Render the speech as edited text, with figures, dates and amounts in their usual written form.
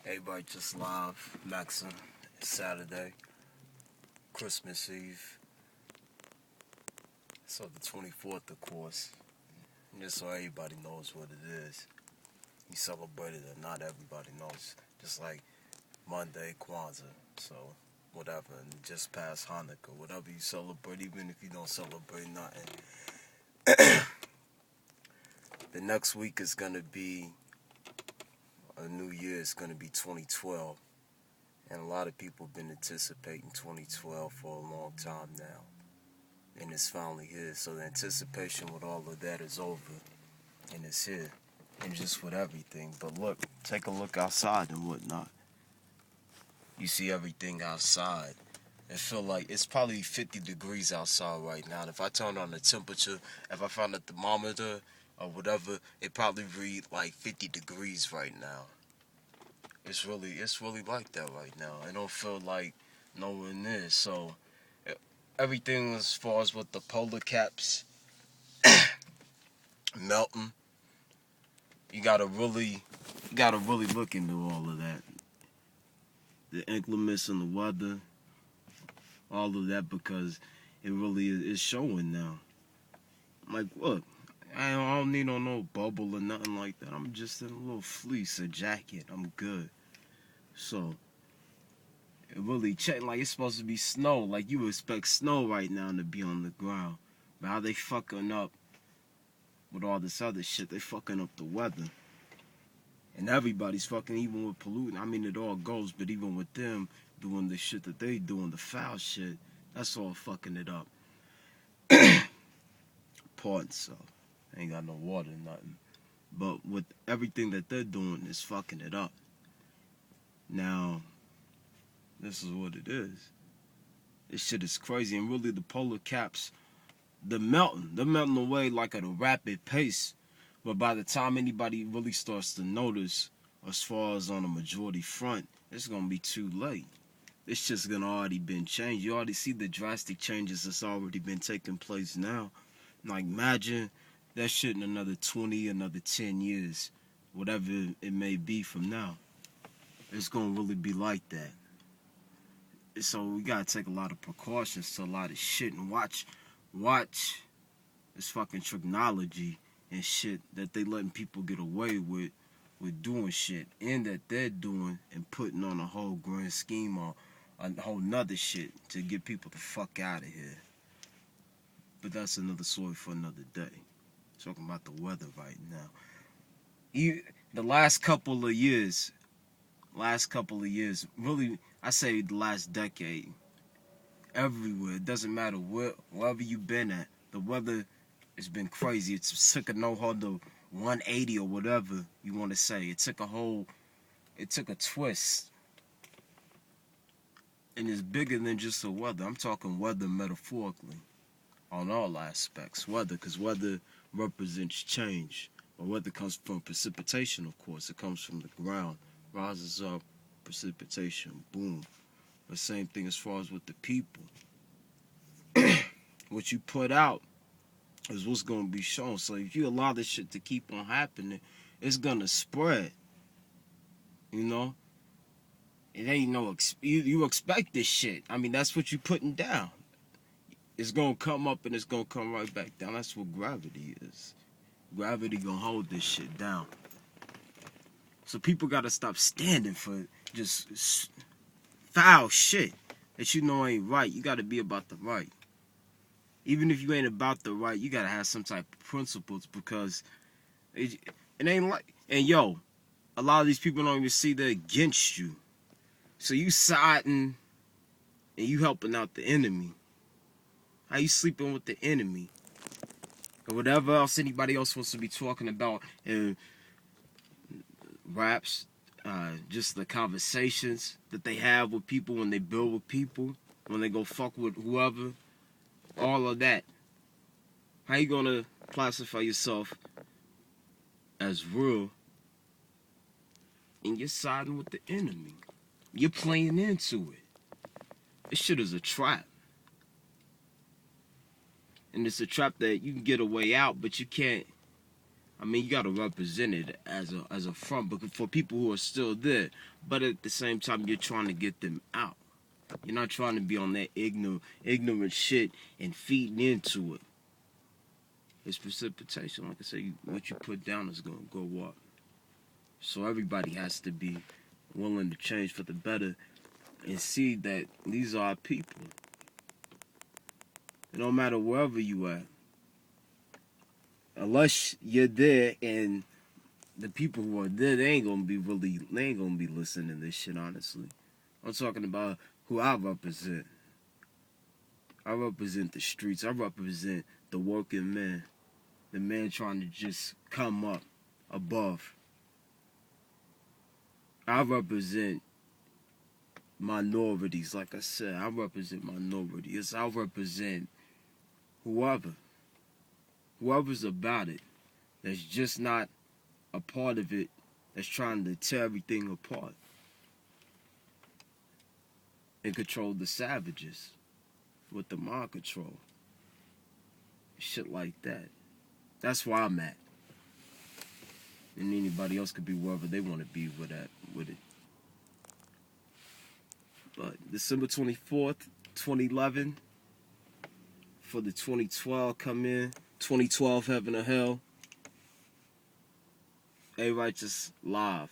Everybody just live, Maxim. It's Saturday, Christmas Eve. So the 24th, of course. Just so everybody knows what it is. You celebrate it or not, everybody knows. Just like Monday, Kwanzaa. So whatever. And just past Hanukkah. Whatever you celebrate, even if you don't celebrate nothing. The next week is going to be a new year. It's going to be 2012. And a lot of people have been anticipating 2012 for a long time now. And it's finally here. So the anticipation with all of that is over. And it's here. And just with everything. But look, take a look outside and whatnot. You see everything outside. It feel like it's probably 50 degrees outside right now. And if I turn on the temperature, if I found a thermometer or whatever, it probably read like 50 degrees right now. It's really like that right now. I don't feel like nowhere near. So everything as far as with the polar caps melting, you gotta really look into all of that. The inclements in the weather, all of that, because it really is showing now. Like, look, I don't need no bubble or nothing like that. I'm just in a little fleece, a jacket. I'm good. So it really checked like it's supposed to be snow. Like you expect snow right now to be on the ground. But how they fucking up with all this other shit? They fucking up the weather. And everybody's fucking, even with polluting. I mean, it all goes, but even with them doing the shit that they doing, the foul shit, that's all fucking it up. Pardon, so ain't got no water, nothing. But with everything that they're doing, is fucking it up. Now, this is what it is. This shit is crazy, and really the polar caps, they're melting away like at a rapid pace. But by the time anybody really starts to notice, as far as on a majority front, it's gonna be too late. This shit's gonna already been changed. You already see the drastic changes that's already been taking place now. Like, imagine that shit in another 20, another 10 years, whatever it may be from now. It's gonna really be like that. So we gotta take a lot of precautions to a lot of shit and watch this fucking technology and shit that they letting people get away with doing shit, and that they're doing and putting on a whole grand scheme or a whole nother shit to get people the fuck out of here. But that's another story for another day. Talking about the weather right now. The last couple of years, really, I say the last decade, everywhere, it doesn't matter wherever you've been at, the weather has been crazy. It's took a no-holder 180 or whatever you want to say. It took a twist. And it's bigger than just the weather. I'm talking weather metaphorically on all aspects. Weather, because weather represents change. But weather comes from precipitation, of course. It comes from the ground. Rises up, precipitation, boom. The same thing as far as with the people. What you put out is what's going to be shown. So if you allow this shit to keep on happening, it's going to spread. You know? It ain't no... You expect this shit. I mean, that's what you putting down. It's going to come up and it's going to come right back down. That's what gravity is. Gravity going to hold this shit down. So people got to stop standing for just foul shit that you know ain't right. You got to be about the right. Even if you ain't about the right, you got to have some type of principles, because it ain't like... And yo, a lot of these people don't even see they're against you. So you siding and you helping out the enemy. How you sleeping with the enemy? Or whatever else anybody else wants to be talking about in raps, just the conversations that they have with people when they build with people, when they go fuck with whoever, all of that. How you gonna classify yourself as real and you're siding with the enemy? You're playing into it. This shit is a trap. And it's a trap that you can get a way out, but you can't I mean, you gotta represent it as a front, but for people who are still there. But at the same time, you're trying to get them out. You're not trying to be on that ignorant shit and feeding into it. It's precipitation. Like I say, what you put down is gonna go up. So everybody has to be willing to change for the better and see that these are our people. No matter wherever you at, unless you're there and the people who are there, they ain't gonna be listening to this shit, honestly. I'm talking about who I represent. I represent the streets. I represent the working man. The man trying to just come up above. I represent minorities, like I said. I represent minorities. I represent whoever's about it, that's just not a part of it, that's trying to tear everything apart and control the savages with the mind control. Shit like that. That's where I'm at. And anybody else could be wherever they want to be with it. But December 24th, 2011, for the 2012 come in. 2012 Heaven or Hell. A Righteous live.